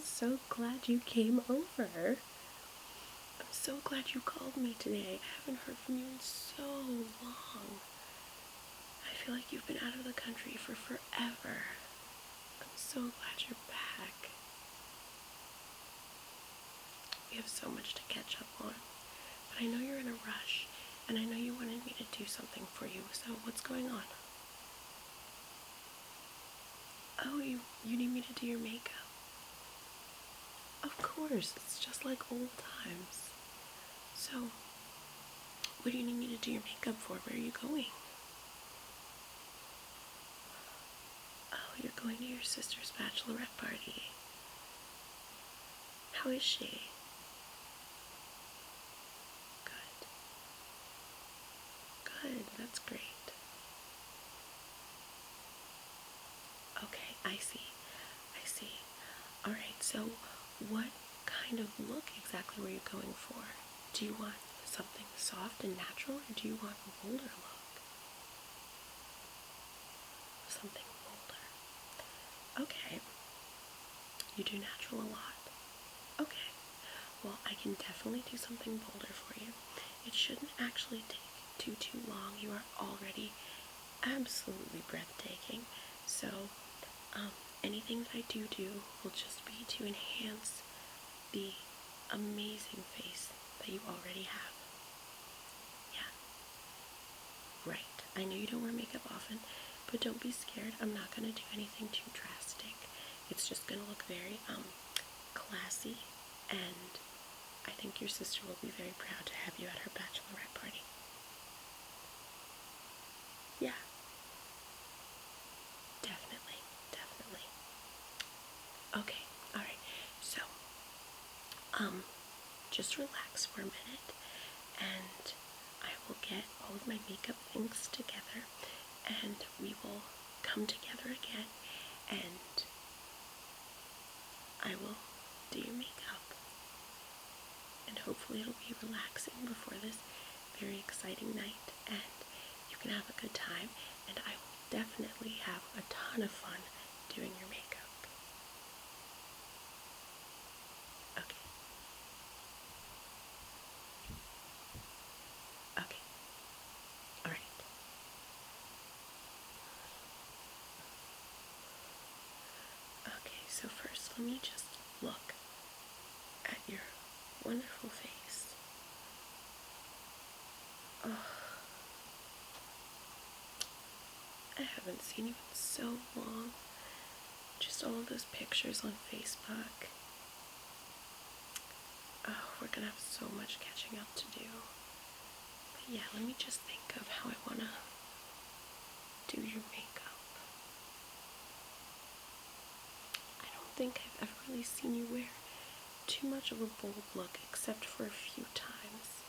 so glad you came over. I'm so glad you called me today. I haven't heard from you in so long. I feel like you've been out of the country for forever. I'm so glad you're back. We have so much to catch up on, but I know you're in a rush, and I know you wanted me to do something for you, so what's going on? Oh, you need me to do your makeup? Of course, it's just like old times. So, what do you need me to do your makeup for? Where are you going? Oh, you're going to your sister's bachelorette party. How is she? Good. Good, that's great. Okay, I see. Alright, so what kind of look exactly were you going for? Do you want something soft and natural, or do you want a bolder look? Something bolder. Okay. You do natural a lot. Okay. Well, I can definitely do something bolder for you. It shouldn't actually take too long. You are already absolutely breathtaking. So, anything that I do will just be to enhance the amazing face that you already have. Yeah. Right. I know you don't wear makeup often, but don't be scared. I'm not going to do anything too drastic. It's just going to look very, classy, and I think your sister will be very proud to have you at her bachelorette party. Yeah. Definitely. Okay, alright. So, just relax for a minute, and I will get all of my makeup things together, and we will come together again, and I will do your makeup. And hopefully it'll be relaxing before this very exciting night, and you can have a good time, and I will definitely have a ton of fun doing your makeup. Okay. Alright. Okay, so first let me just look at your wonderful face. Oh, I haven't seen you in so long. Just all of those pictures on Facebook. Oh, we're gonna have so much catching up to do. But yeah, let me just think of how I wanna do your makeup. I don't think I've ever really seen you wear too much of a bold look, except for a few times.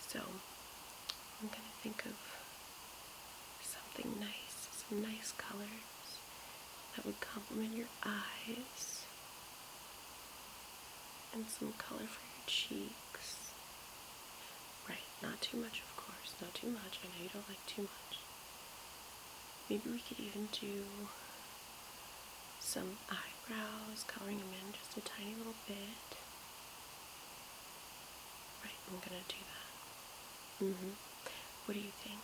So, I'm gonna think of something nice, some nice colors that would complement your eyes, and some color for your cheeks. Right, not too much, of course, not too much. I know you don't like too much. Maybe we could even do some eyebrows, coloring them in just a tiny little bit. Right, I'm gonna do that. What do you think?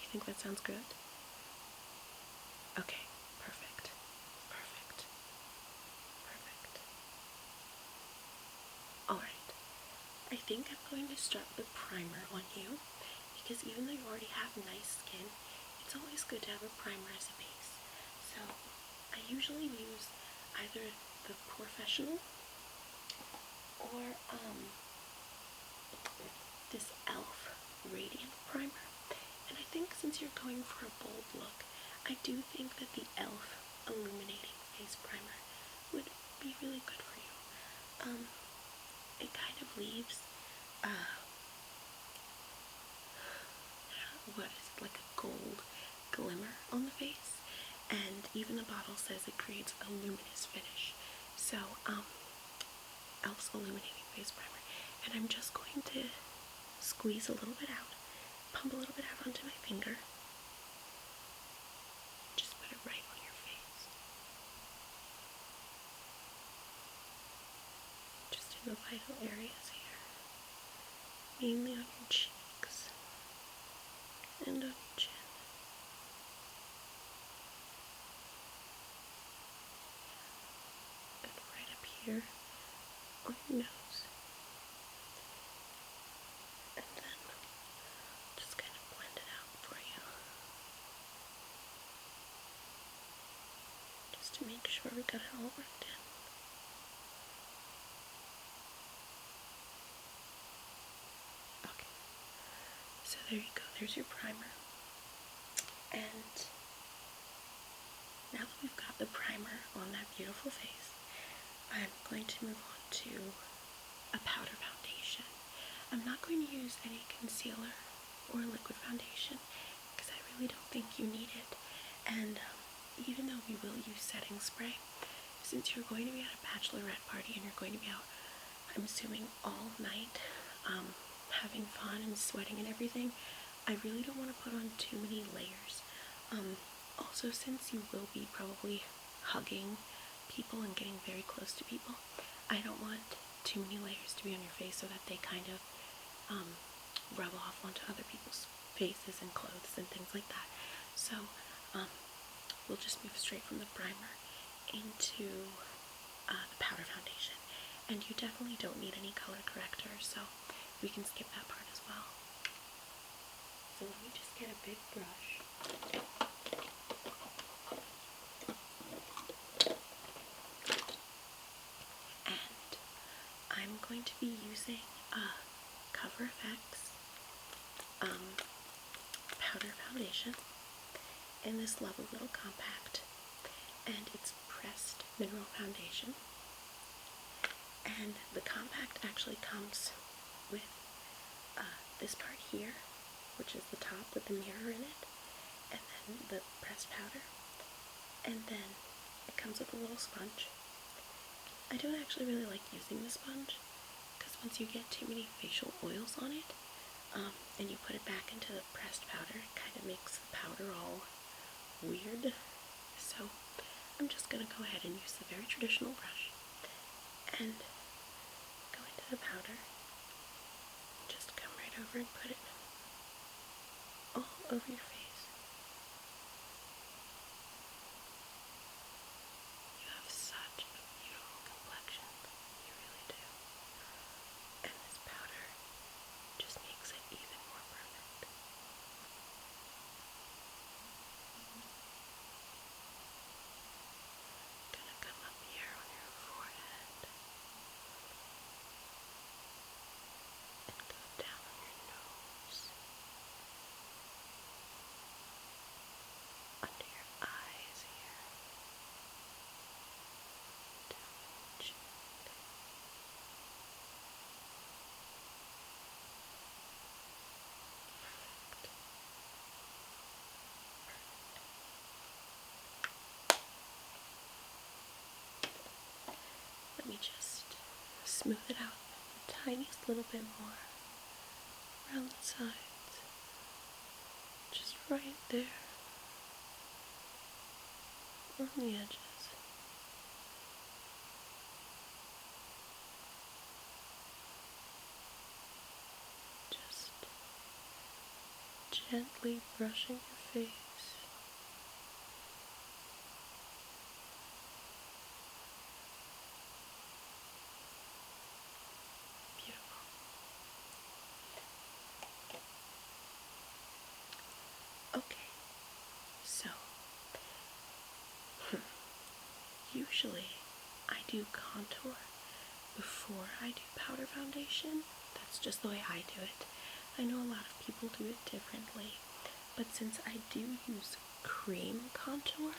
You think that sounds good? Okay, perfect. Alright, I think I'm going to start with primer on you, because even though you already have nice skin, it's always good to have a primer as a base. So, I usually use either the Professional or, this e.l.f. Radiant Primer. And I think since you're going for a bold look, I do think that the e.l.f. Illuminating Face Primer would be really good for you. It kind of leaves, like a gold glimmer on the face, and even the bottle says it creates a luminous finish. So, e.l.f.'s Illuminating Face Primer, and I'm just going to squeeze a little bit out, pump a little bit out onto my finger, just put it right on your face. the vital areas here, mainly on your cheeks and on your chin. And right up here on your nose. And then just kind of blend it out for you. Just to make sure we got it all worked in. Okay. So there you go. There's your primer. And now that we've got the primer on that beautiful face, I'm going to move on to a powder foundation. I'm not going to use any concealer or liquid foundation because I really don't think you need it. And even though we will use setting spray, since you're going to be at a bachelorette party and you're going to be out, I'm assuming all night, having fun and sweating and everything, I really don't want to put on too many layers. Also, since you will be probably hugging people and getting very close to people, I don't want too many layers to be on your face so that they kind of rub off onto other people's faces and clothes and things like that. So we'll just move straight from the primer into the powder foundation. And you definitely don't need any color corrector, so we can skip that part as well. So let me just get a big brush. And I'm going to be using Cover FX powder foundation in this lovely little compact, and it's pressed mineral foundation. And the compact actually comes with this part here, which is the top with the mirror in it, and then the pressed powder, and then it comes with a little sponge. I don't actually really like using the sponge because once you get too many facial oils on it, and you put it back into the pressed powder, it kind of makes the powder all weird. So I'm just going to go ahead and use the very traditional brush and go into the powder. Just come right over and put it all over your face. You have such a beautiful complexion. You really do. And this powder just makes it even more perfect. Gonna come up here on your forehead and go down on your nose, under your eyes here, down your cheek. Let me just smooth it out the tiniest little bit more around the sides, just right there on the edges. Just gently brushing your face. Beautiful. Okay, so usually I do contour before I do powder foundation. That's just the way I do it. I know a lot of people do it differently, but since I do use cream contour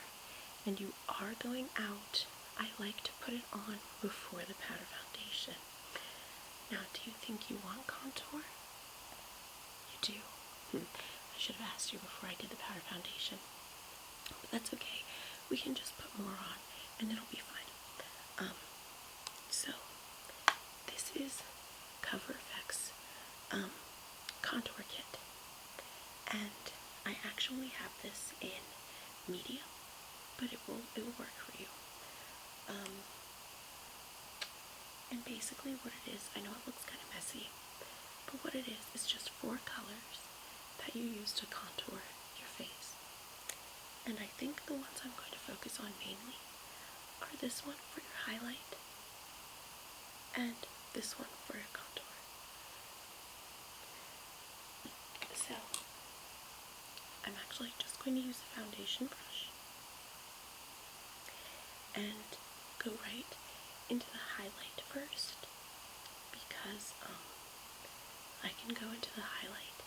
and you are going out, I like to put it on before the powder foundation. Now, do you think you want contour? You do? I should have asked you before I did the powder foundation. But that's okay. We can just put more on and it'll be fine. So, this is Cover FX contour kit. And I actually have this in medium, but it will work for you. And basically what it is, I know it looks kind of messy, but what it is just 4 colors that you use to contour your face. And I think the ones I'm going to focus on mainly are this one for your highlight and this one for your contour. So, I'm actually just going to use a foundation brush and go right into the highlight first, because I can go into the highlight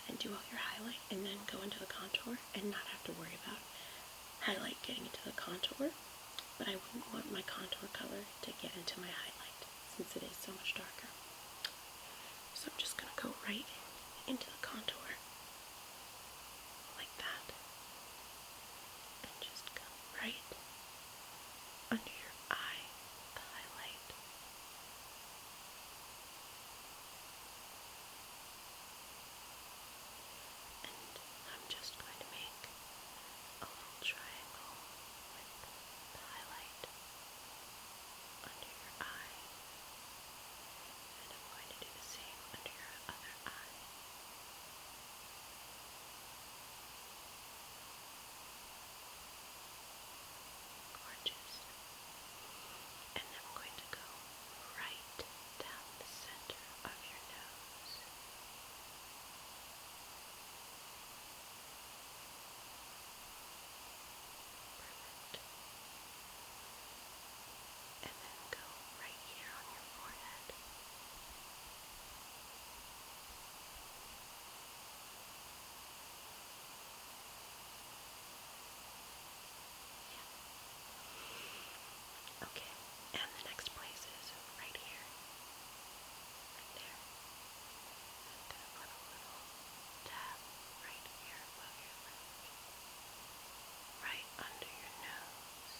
and do all your highlight and then go into the contour and not have to worry about highlight getting into the contour, but I wouldn't want my contour color to get into my highlight since it is so much darker. So I'm just going to go right into the contour like that and just go right under your eye, the highlight. And I'm just going to make a little triangle with the highlight under your eye, and I'm going to do the same under your other eye. Gorgeous. And then I'm going to go right down the center of your nose. Perfect. And then go right here on your forehead. Yeah. Okay. And the next place is right here. Right there. I'm gonna put a little dab right here above your lip. Right under your nose.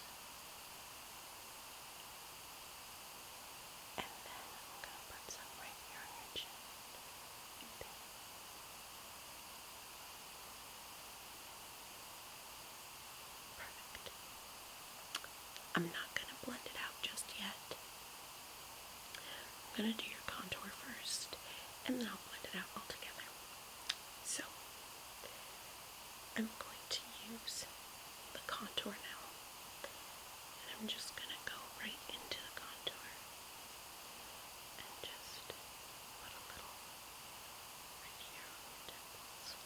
And then I'm going to put some right here on your chin. Right there. Perfect. I'm not going to blend it out just yet. I'm going to do your contour first, and then I'll blend it out all together. So, I'm going to use the contour now, and I'm just going to go right into the contour and just put a little right here on your temples.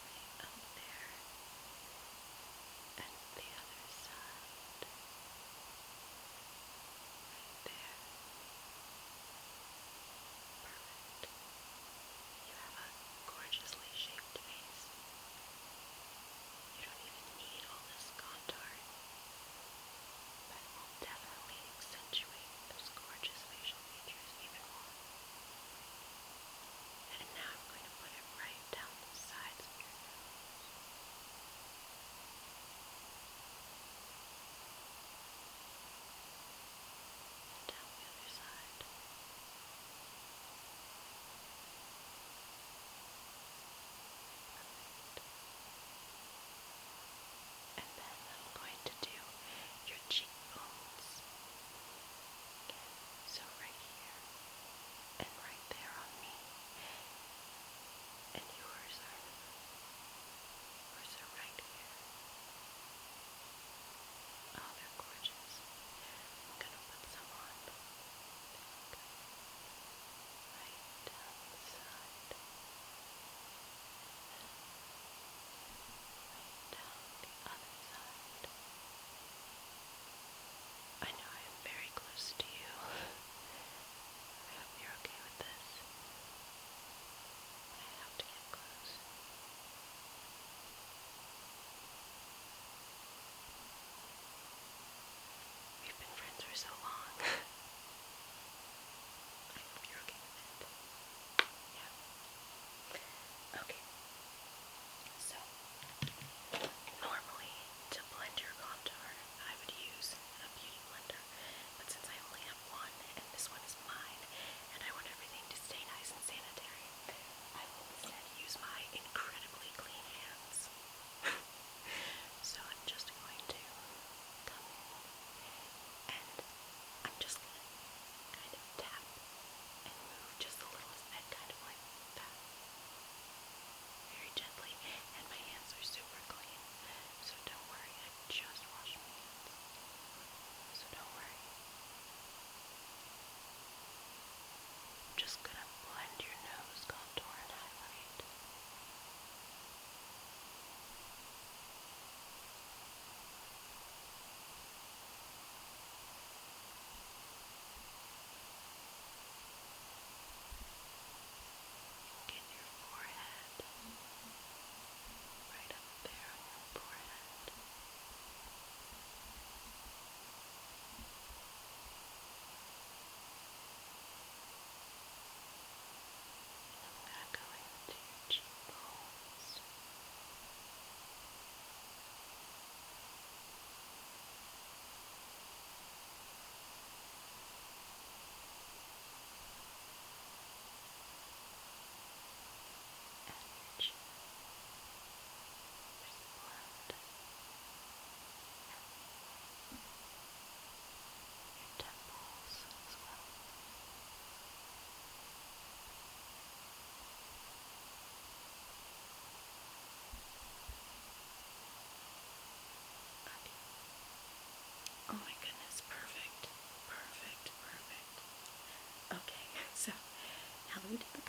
Right up there, and the other side, right there. Perfect. You have a gorgeously shaped face. You don't even need all this contour, but it will definitely accentuate those gorgeous facial features even more. And now I'm going to put it right down the sides of your nose. And down the other side. And then I'm going to do your cheekbones. So right here and right there on me. And yours are right here. Oh, they're gorgeous. I'm gonna put some on. Right down the side. Right down the other side. I know I am very close to you. I hope you're okay with this. I have to get close. We've been friends for so long. I hope you're okay with it. Yeah. Okay. So, normally to blend your contour, I would use a beauty blender, but since I only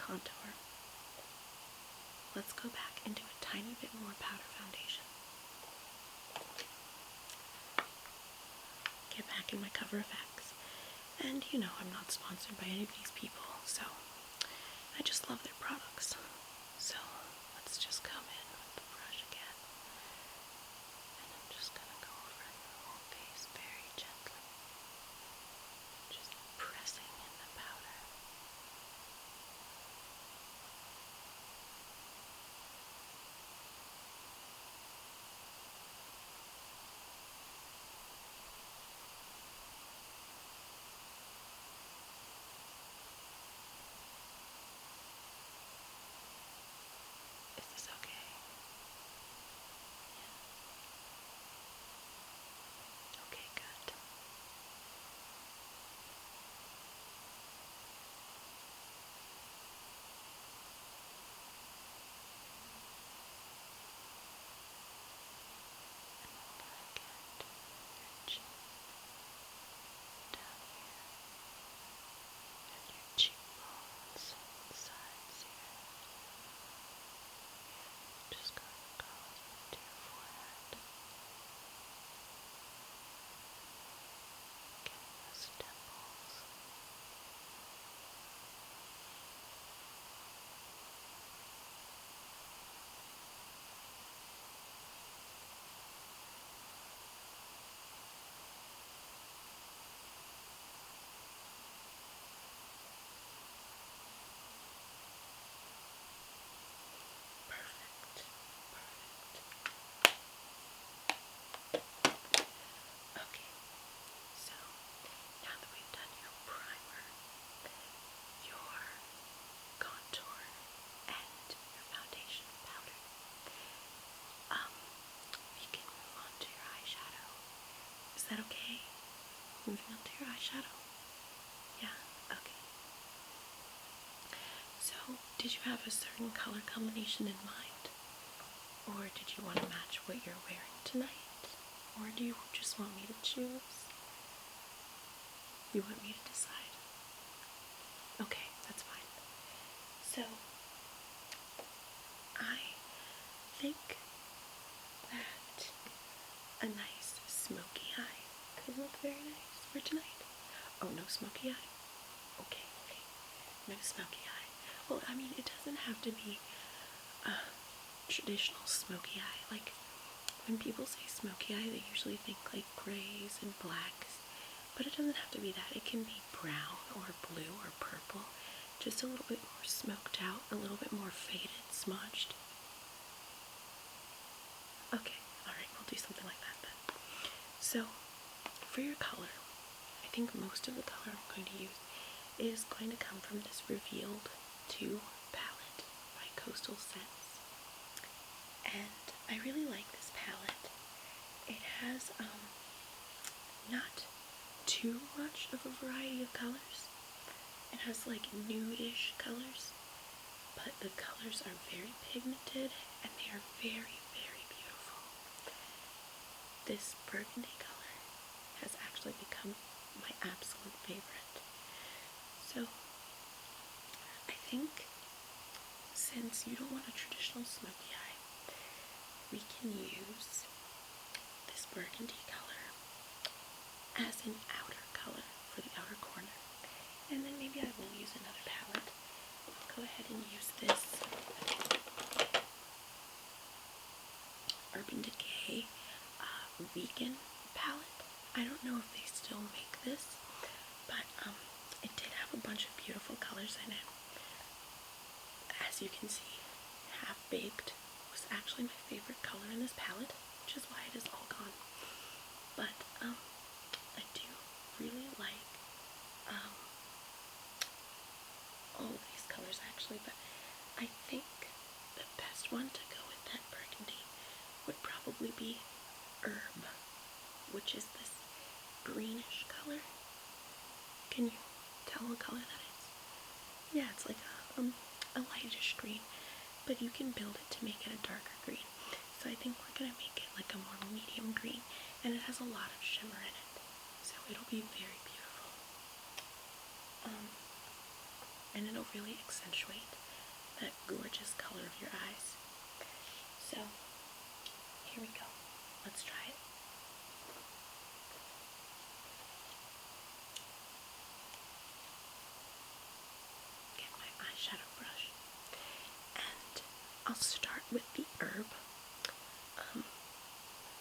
contour. Let's go back and do a tiny bit more powder foundation. Get back in my Cover FX. And you know I'm not sponsored by any of these people, so I just love their products. So let's just come in with the brush again. And I'm just gonna go over your whole face very gently. Just pressing in the powder. Is this okay? Yeah. Okay, good. Cheekbones, sides here. Just going across into your forehead. Getting those temples. Perfect. Okay, so now that we've done your primer, your contour, and your foundation powder, we can move on to your eyeshadow. Is that okay? Moving on to your eyeshadow? Yeah? Okay. So, did you have a certain color combination in mind? Or did you want to match what you're wearing tonight? Or do you just want me to choose? You want me to decide? Okay, that's fine. So, I think that a nice smoky eye could look very nice for tonight. Oh, no smoky eye? Okay. No smoky eye. Well, I mean, it doesn't have to be a traditional smoky eye. Like, when people say smoky eye, they usually think like grays and blacks. But it doesn't have to be that. It can be brown or blue or purple. Just a little bit more smoked out, a little bit more faded, smudged. Okay, alright, we'll do something like that then. So, for your color, I think most of the color I'm going to use is going to come from this Revealed 2 palette by Coastal Scents. And I really like this palette. It has not too much of a variety of colors. It has like nude-ish colors, but the colors are very pigmented and they are very, very beautiful. This burgundy color has actually become my absolute favorite. So, I think since you don't want a traditional smoky eye, we can use this burgundy color as an outer color for the outer corner. And then maybe I will use another palette. I'll go ahead and use this Urban Decay vegan palette. I don't know if they still make this, but it did have a bunch of beautiful colors in it. As you can see, Half Baked was actually my favorite color in this palette, which is why it is all gone. But I do really like all of these colors actually, but I think the best one to go with that burgundy would probably be Herb, which is this greenish color. Can you tell what color that is? Yeah, it's like a lightish green, but you can build it to make it a darker green. So I think we're gonna make it like a more medium green, and it has a lot of shimmer in it, so it'll be very beautiful. and it'll really accentuate that gorgeous color of your eyes. So, here we go. Let's try it. Get my eyeshadow brush. And I'll start with the herb.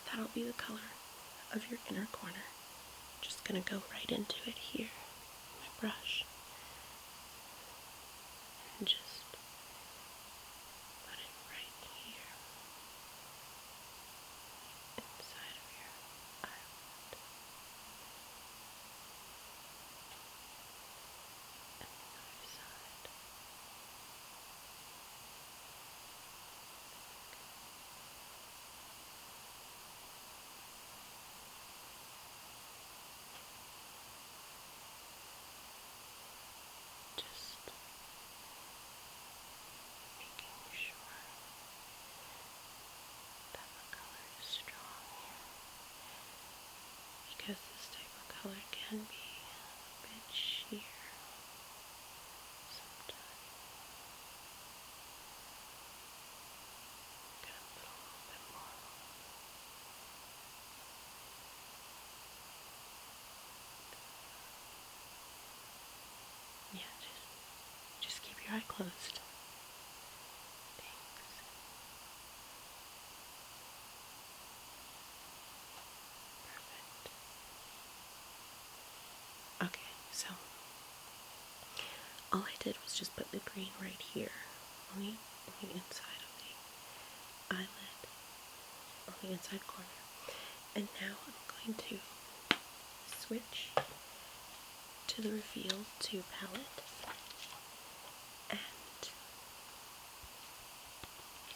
That'll be the color of your inner corner. Just gonna go right into it here, my brush, and just put it right here, inside of your eyelid, and the other side. Just making sure that the color is strong here, because this type of color can be a bit sheer sometimes. I'm gonna put a little bit more. Yeah, just keep your eye closed. Thanks. Perfect. Okay, so all I did was just put the green right here on the inside of the eyelid, on the inside corner. And now I'm going to switch to the Reveal 2 palette and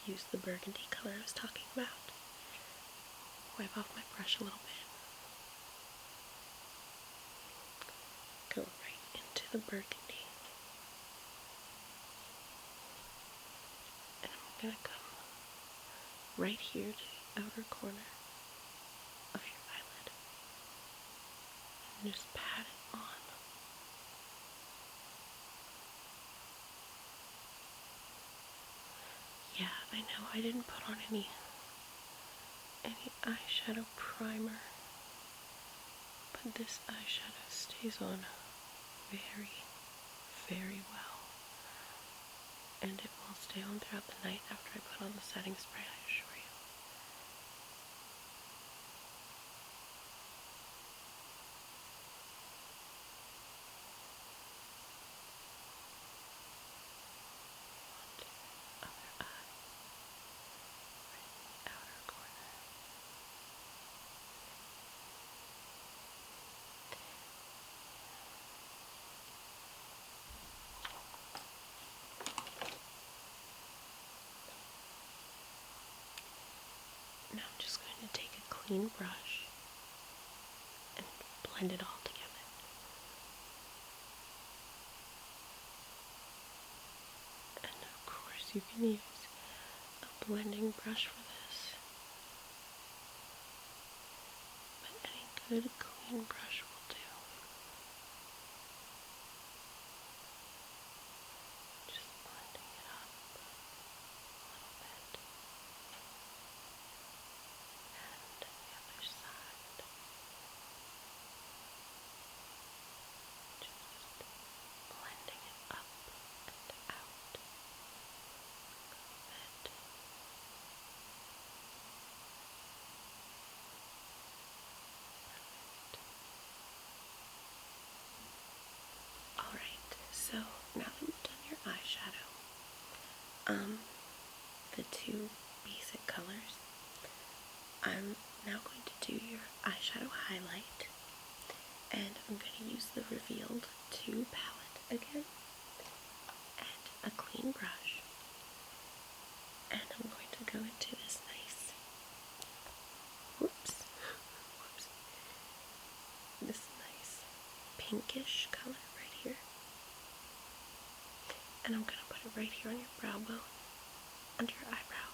use the burgundy color I was talking about. Wipe off my brush a little bit. Go right into the burgundy. And I'm going to come right here to the outer corner of your eyelid and just pat it on. Yeah, I know I didn't put on any eyeshadow primer, but this eyeshadow stays on very, very well, and it will stay on throughout the night after I put on the setting spray, I assure you. Other eye, right in the outer corner. Now I'm just going to take a clean brush and blend it all together. And of course you can use a blending brush for this, but any good clean brush will do. Just blending it up a little bit. And the other side. Just blending it up and out a bit. Alright, so now that we've done your eyeshadow, the two basic colors, I'm now going to do your eyeshadow highlight, and I'm going to use the Revealed 2 palette again, and a clean brush, and I'm going to go into this nice, this nice pinkish color right here, and I'm going to put it right here on your brow bone, under your eyebrow,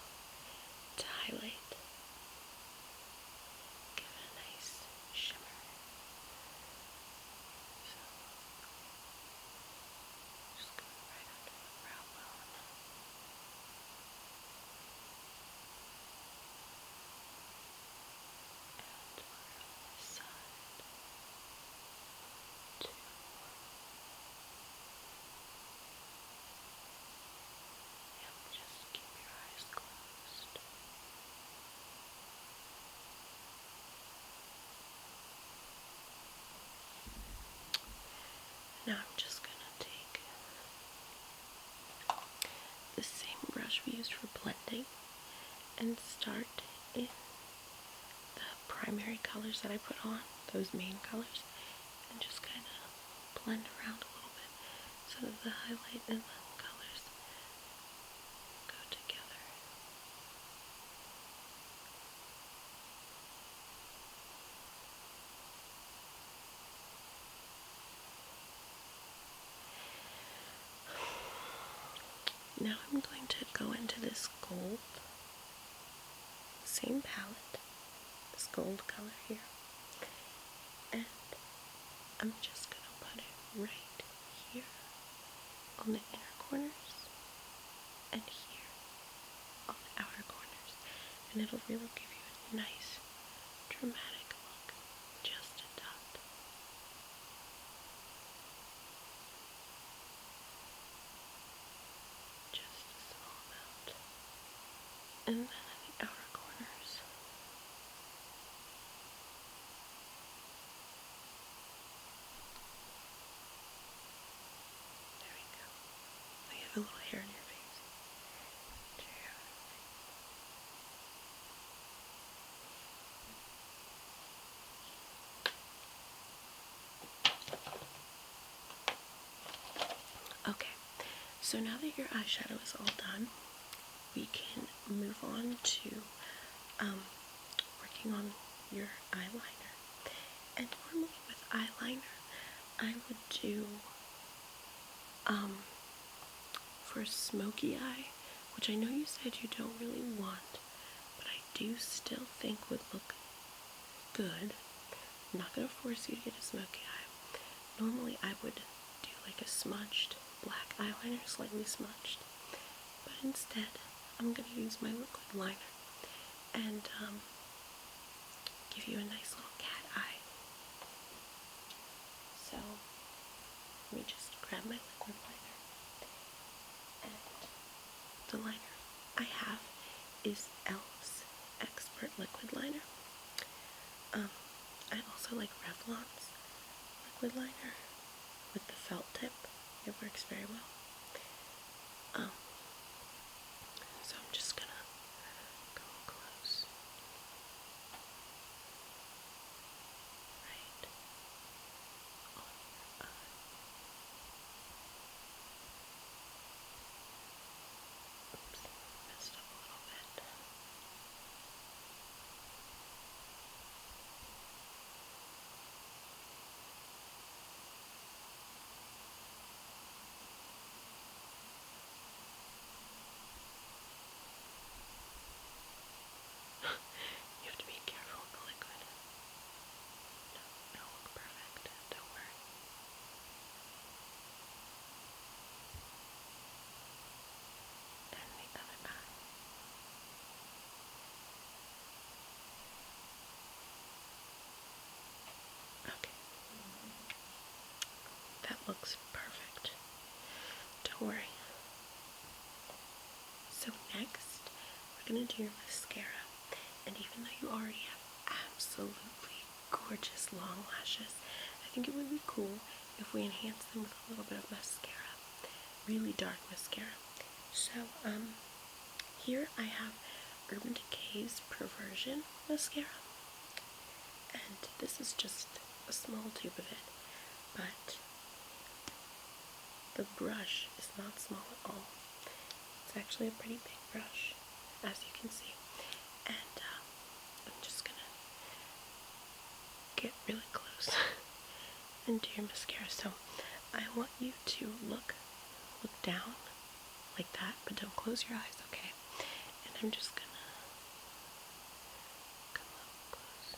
to highlight. Give it a nice shimmer. So, just going Now I'm just going to take the same brush we used for blending and start in the primary colors that I put on, those main colors, and just kind of blend around a little bit so that the highlight and the colors go together. Now I'm going to go into this gold, same palette, this gold color here, and I'm just going to put it right here on the inner corners and here on the outer corners, and it'll really give you a nice dramatic look, just a dot. Just a small amount. And then in the outer corners. There we go. Now you have a little hair in your face. Okay, so now that your eyeshadow is all done, we can move on to working on your eyeliner. And normally with eyeliner, I would do for a smoky eye, which I know you said you don't really want, but I do still think would look good. I'm not going to force you to get a smoky eye. Normally I would do like a smudged black eyeliner, slightly smudged, but instead I'm going to use my liquid liner and give you a nice little cat eye. So let me just grab my liquid liner, and the liner I have is e.l.f.'s Expert Liquid Liner. I also like Revlon's liquid liner with the felt tip. It works very well. So I'm just gonna go close. Right on your eye. Oops, messed up a little bit. You have to be careful with the liquid. No, it'll look perfect. Don't worry. And the other eye. Okay. That looks perfect. Don't worry. So next, we're going to do your mascara. And even though you already have absolutely gorgeous long lashes, I think it would be cool if we enhance them with a little bit of mascara. Really dark mascara. So, here I have Urban Decay's Perversion mascara. And this is just a small tube of it. But the brush is not small at all. It's actually a pretty big brush, as you can see. And I'm just gonna get really close and do your mascara. So I want you to look down like that, but don't close your eyes, okay? And I'm just gonna come up close.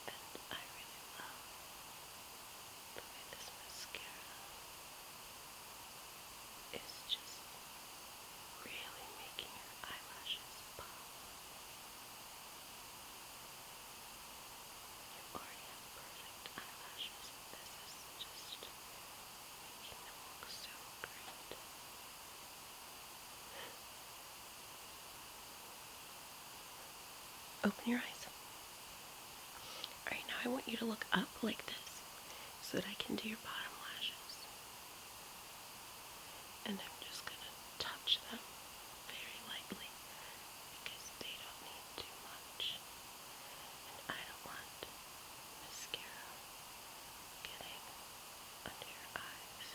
And I really love the way this mascara is Open your eyes. Alright, now I want you to look up like this so that I can do your bottom lashes. And I'm just going to touch them very lightly because they don't need too much. And I don't want mascara getting under your eyes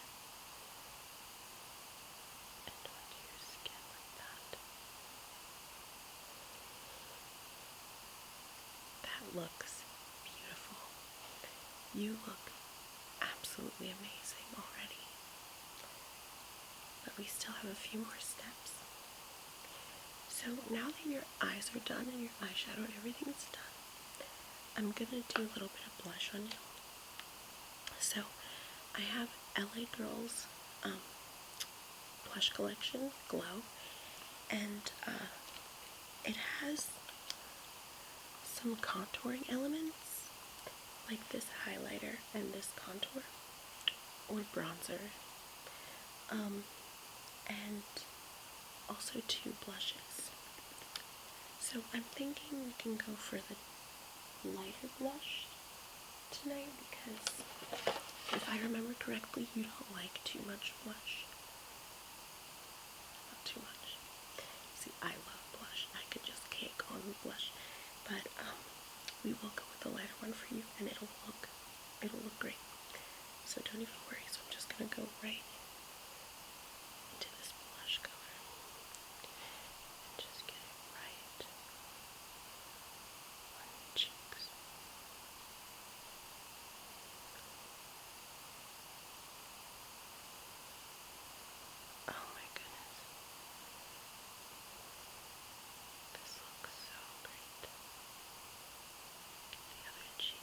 and onto your skin like that. That looks beautiful. You look absolutely amazing already. But we still have a few more steps. So now that your eyes are done and your eyeshadow and everything is done, I'm going to do a little bit of blush on you. So I have LA Girls blush collection, Glow, and it has some contouring elements like this highlighter and this contour or bronzer, and also 2 blushes. So I'm thinking we can go for the lighter blush tonight because if I remember correctly, you don't like too much blush. Not too much. See, I love blush. I could just cake on blush. But we will go with the lighter one for you, and it'll look great. So don't even worry. So I'm just gonna go right into this blush color and just get it right on your cheeks. Oh my goodness. This looks so great. The other cheek.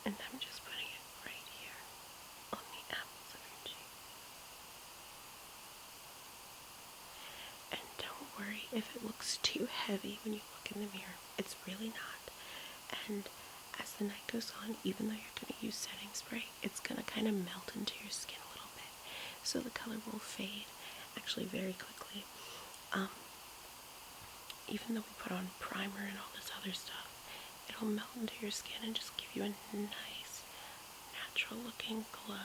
And I'm just putting it right here on the apples of your cheek. And don't worry if it looks too heavy when you look in the mirror. It's really not. And as the night goes on, even though you're going to use setting spray, it's going to kind of melt into your skin a little bit. So the color will fade actually very quickly. Even though we put on primer and all this other stuff, it'll melt into your skin and just give you a nice, natural looking glow.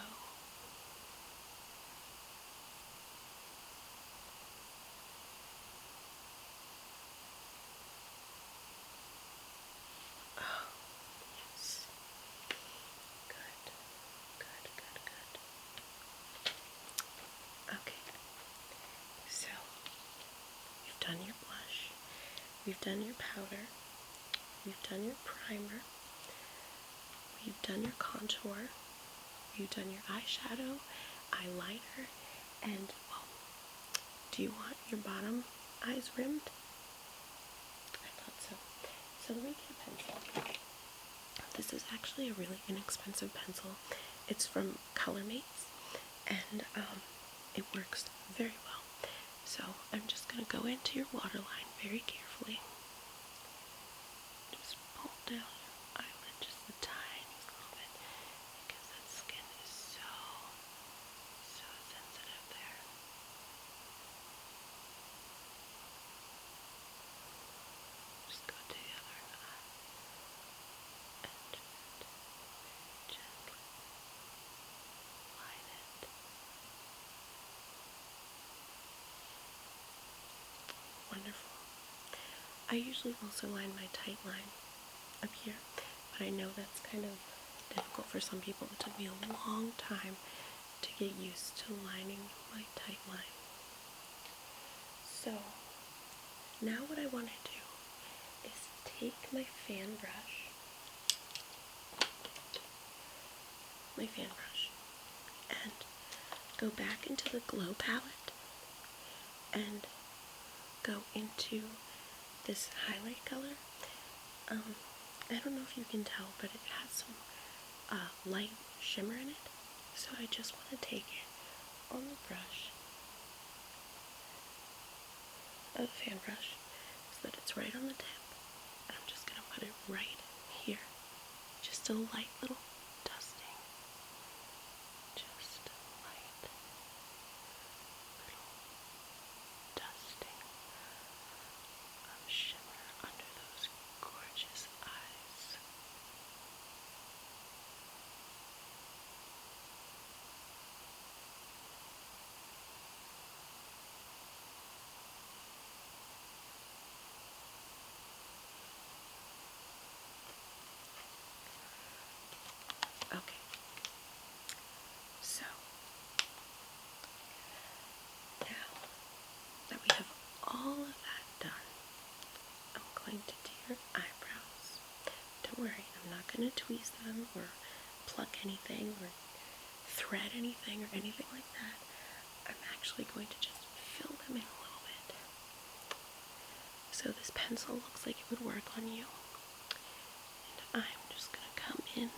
Oh, yes. Good. Good, good, good. Okay. So, we've done your blush. We've done your powder. We've done your primer. We've done your contour. We've done your eyeshadow, eyeliner, and, well, do you want your bottom eyes rimmed? I thought so. So let me get a pencil. This is actually a really inexpensive pencil. It's from Colormates, and it works very well. So I'm just going to go into your waterline very carefully. Just pull down your eyelid just the tiniest little bit because that skin is so sensitive there. Just go to the other eye and gently line it. Wonderful. I usually also line my tight line up here, but I know that's kind of difficult for some people. It took me a long time to get used to lining my tight line. So now what I want to do is take my fan brush, and go back into the Glow palette and go into this highlight color. I don't know if you can tell, but it has some light shimmer in it. So I just want to take it on the brush, the fan brush, so that it's right on the tip. put it right here. Just a light little dusting. Just a light little dusting of shimmer under those gorgeous eyes. Okay, so now that we have all of that done, I'm going to do your eyebrows. Don't worry, I'm not going to tweeze them or pluck anything or thread anything or anything like that. I'm actually going to just fill them in a little bit. So this pencil looks like it would work on you. And I'm just going to come in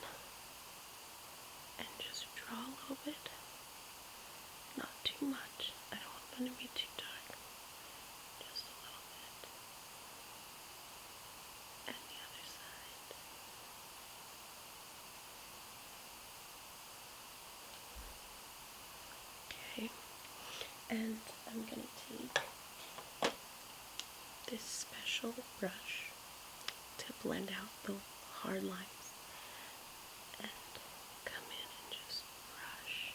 and just draw a little bit. Not too much. I don't want them to be too dark. Just a little bit. And the other side. Okay. And I'm going to take this special brush to blend out the hard lines and come in and just brush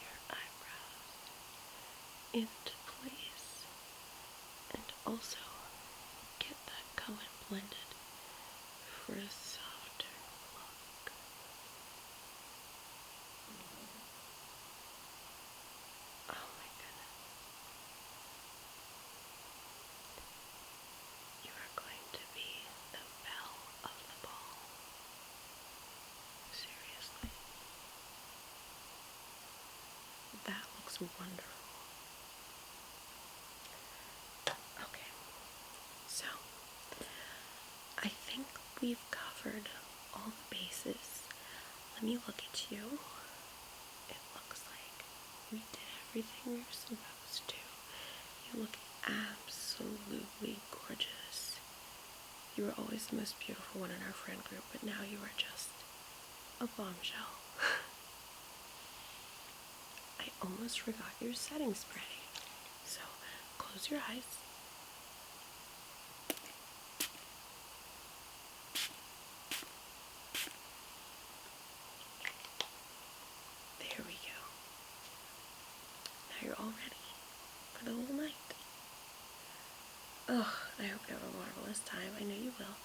your eyebrows into place and also get that color blended for a softer look. Oh my goodness. You are going to be the belle of the ball. Seriously. That looks wonderful. Okay, so I think we've covered all the bases. Let me look at you. It looks like we did everything we were supposed to. You look absolutely gorgeous. You were always the most beautiful one in our friend group, but now you are just a bombshell. I almost forgot your setting spray. So, close your eyes. There we go. Now you're all ready for the whole night. Oh, I hope you have a marvelous time. I know you will.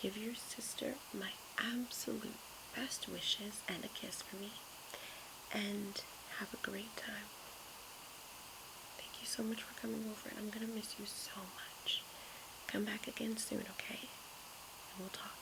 Give your sister my absolute best wishes and a kiss for me. And have a great time. Thank you so much for coming over, and I'm going to miss you so much. Come back again soon, okay? And we'll talk.